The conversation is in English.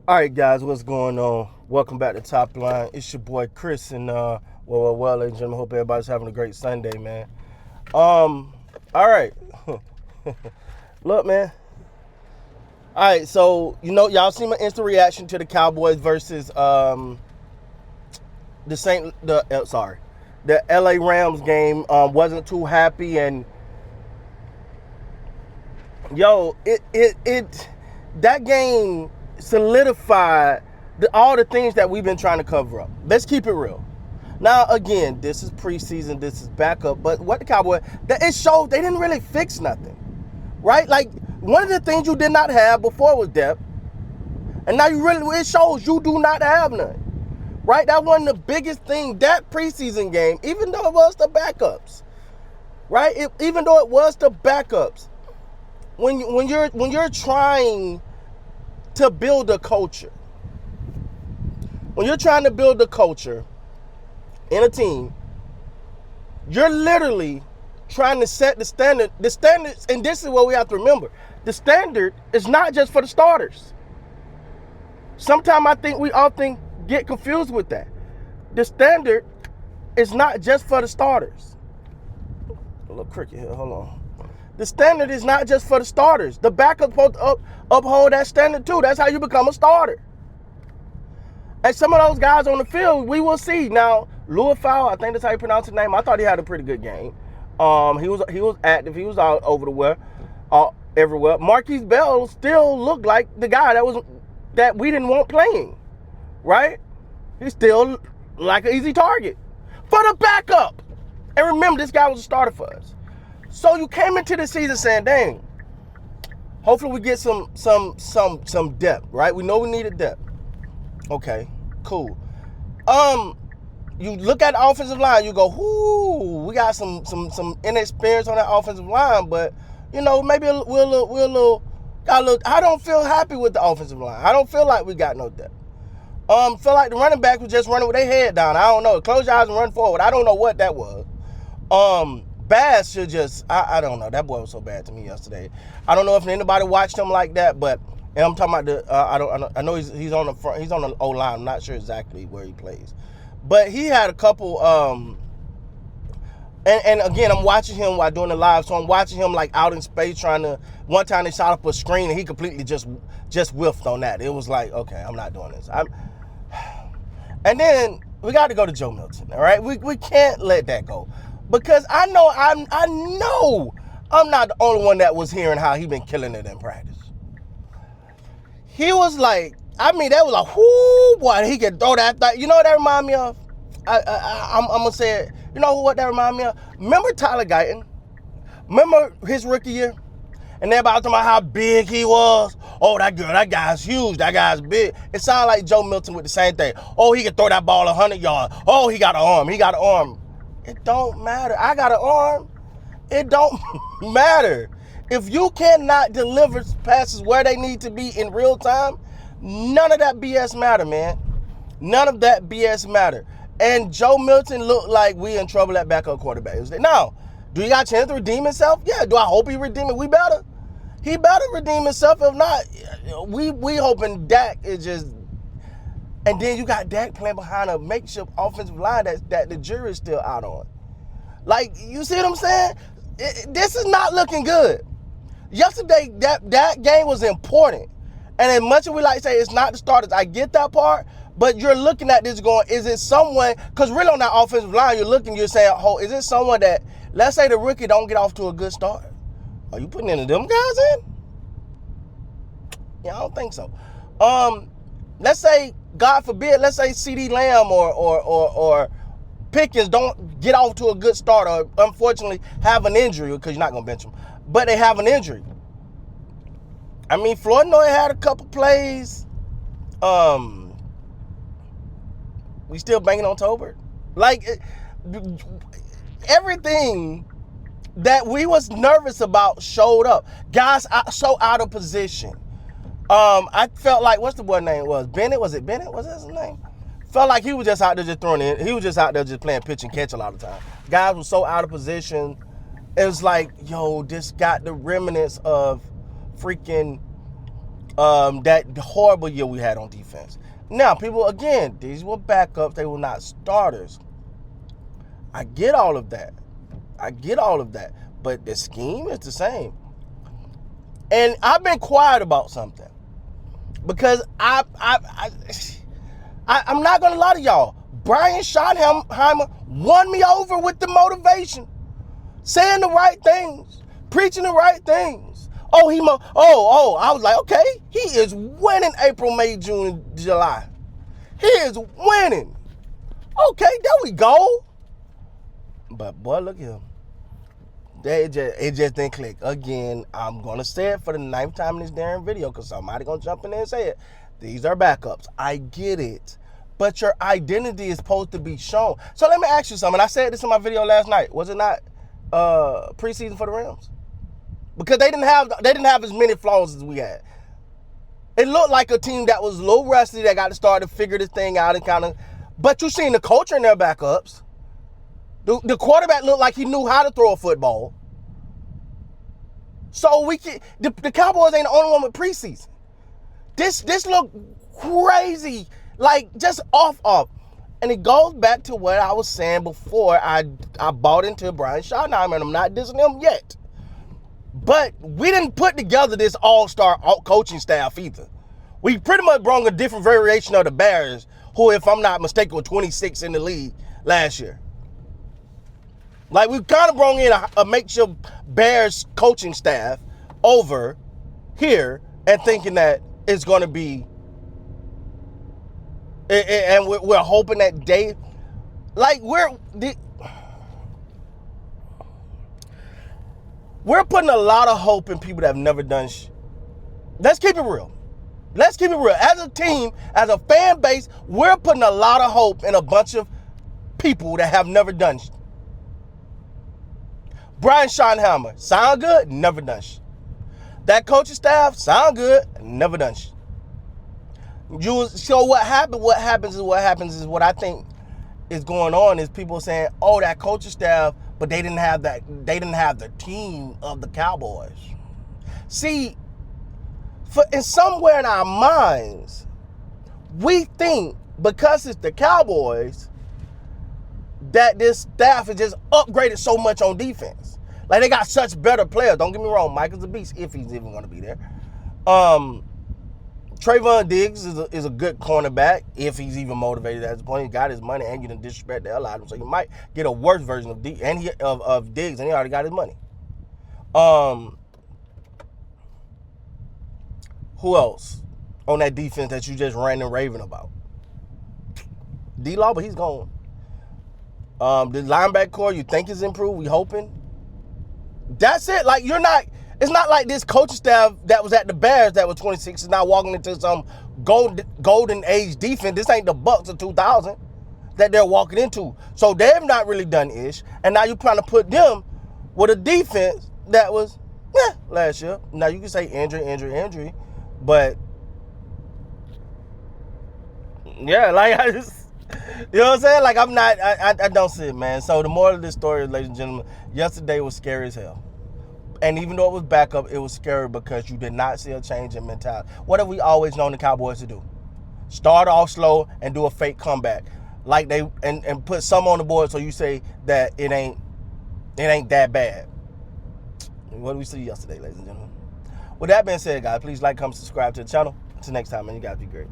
All right, guys, what's going on? Welcome back to Top Line. It's your boy Chris, and ladies and gentlemen, hope everybody's having a great Sunday, man. All right, look, man. All right, so y'all see my instant reaction to the Cowboys versus the LA Rams game. Wasn't too happy, and it that game solidified all the things that we've been trying to cover up. Let's keep it real. Now, again, this is preseason, this is backup, but what the Cowboys, it showed they didn't really fix nothing, right? Like, one of the things you did not have before was depth, and now it shows you do not have none, right? That wasn't the biggest thing, that preseason game, even though it was the backups, right? Even though it was the backups, when you're trying to build a culture, when you're trying to build a culture in a team, you're literally trying to set the standard. The standards, and this is what we have to remember: the standard is not just for the starters. Sometimes I think we often get confused with that. The standard is not just for the starters. A little cricket here. Hold on. The standard is not just for the starters. The backup supposed to uphold that standard too. That's how you become a starter. And some of those guys on the field, we will see. Now, Louis Fowl, I think that's how you pronounce his name. I thought he had a pretty good game. He was active. He was all over the where, everywhere. Marquise Bell still looked like the guy that we didn't want playing, right? He's still like an easy target for the backup. And remember, this guy was a starter for us. So you came into the season saying, dang, hopefully we get some depth, right? We know we needed depth. Okay, cool. You look at the offensive line, you go, whoo, we got some inexperience on that offensive line, but maybe I don't feel happy with the offensive line. I don't feel like we got no depth. Feel like the running back was just running with their head down. I don't know. Close your eyes and run forward. I don't know what that was. Bass should just, I don't know. That boy was so bad to me yesterday. I don't know if anybody watched him like that, but, and I'm talking about I know he's on the front, he's on the O-line. I'm not sure exactly where he plays. But he had a couple, and again, I'm watching him while doing the live, so I'm watching him like out in space one time they shot up a screen and he completely just whiffed on that. It was like, okay, I'm not doing this. And then we got to go to Joe Milton, all right? We can't let that go. Because I know I'm not the only one that was hearing how he been killing it in practice. He was like, that was like, whoo, boy, he can throw that thing. You know what that remind me of? I'm going to say it. You know what that remind me of? Remember Tyler Guyton? Remember his rookie year? And everybody talking about how big he was. Oh, that guy's huge. That guy's big. It sounded like Joe Milton with the same thing. Oh, he can throw that ball 100 yards. Oh, he got an arm. It don't matter. I got an arm. It don't matter. If you cannot deliver passes where they need to be in real time, none of that BS matter, man. None of that BS matter. And Joe Milton looked like we in trouble at backup quarterback. Now, do he got a chance to redeem himself? Yeah. Do I hope he redeem it? We better. He better redeem himself. If not, we hoping Dak is just. And then you got Dak playing behind a makeshift offensive line that the jury's still out on. Like, you see what I'm saying? This is not looking good. Yesterday, that game was important. And as much as we like to say it's not the starters, I get that part. But you're looking at this going, is it someone, because really on that offensive line, you're saying, oh, is it someone that, let's say the rookie don't get off to a good start. Are you putting any of them guys in? Yeah, I don't think so. Let's say, God forbid, let's say CeeDee Lamb or Pickens don't get off to a good start or unfortunately have an injury, because you're not going to bench them, but they have an injury. I mean, Flournoy had a couple plays. We still banging on Tolbert. Like, everything that we was nervous about showed up. Guys so out of position. I felt like, what's the boy name was? Bennett? Was it Bennett? Was that his name? Felt like he was just out there just throwing in. He was just out there just playing pitch and catch a lot of the time. Guys were so out of position. It was like, yo, this got the remnants of freaking that horrible year we had on defense. Now, people, again, these were backups. They were not starters. I get all of that. But the scheme is the same. And I've been quiet about something because I'm not going to lie to y'all. Brian Schottenheimer won me over with the motivation, saying the right things, preaching the right things. I was like, okay, he is winning April, May, June, July. He is winning. Okay, there we go. But boy, look at him. It just didn't click. Again, I'm going to say it for the 9th time in this damn video because somebody going to jump in there and say it. These are backups. I get it. But your identity is supposed to be shown. So let me ask you something. I said this in my video last night. Was it not preseason for the Rams? Because they didn't have as many flaws as we had. It looked like a team that was a little rusty that got to start to figure this thing out and kind of. But you seen the culture in their backups. The quarterback looked like he knew how to throw a football. So the Cowboys ain't the only one with preseason. This looked crazy, like just off. And it goes back to what I was saying before I bought into Brian Schottenheimer, and I'm not dissing him yet. But we didn't put together this all-star coaching staff either. We pretty much brought a different variation of the Bears, who, if I'm not mistaken, were 26 in the league last year. Like, we kind of brought in a makeshift Bears coaching staff over here and thinking that it's going to be, and we're hoping that they, like, we're putting a lot of hope in people that have never done shit. Let's keep it real. As a team, as a fan base, we're putting a lot of hope in a bunch of people that have never done shit. Brian Schottenheimer, sound good? Never done shit. That coaching staff, sound good? Never done shit. So what happens is what I think is going on is people saying, oh, that coaching staff, but they didn't have the team of the Cowboys. See, in somewhere in our minds, we think because it's the Cowboys that this staff is just upgraded so much on defense. Like, they got such better players. Don't get me wrong, Michael's a beast if he's even going to be there. Trayvon Diggs is a good cornerback if he's even motivated at this point. He got his money and you didn't disrespect the hell out of him. So you might get a worse version of Diggs, and he already got his money. Who else on that defense that you just ran and raving about? D-Law, but he's gone. The linebacker core, you think is improved? We hoping? That's it. Like, it's not like this coaching staff that was at the Bears that was 26 is now walking into some golden age defense. This ain't the Bucks of 2000 that they're walking into. So they've not really done ish. And now you're trying to put them with a defense that was last year. Now you can say injury. But yeah, like I just, you know what I'm saying? Like, I don't see it, man. So the moral of this story, ladies and gentlemen, yesterday was scary as hell. And even though it was backup, it was scary because you did not see a change in mentality. What have we always known the Cowboys to do? Start off slow and do a fake comeback. Like and put some on the board so you say that it ain't that bad. What did we see yesterday, ladies and gentlemen? With that being said, guys, please like, comment, subscribe to the channel. Until next time, man, you guys be great.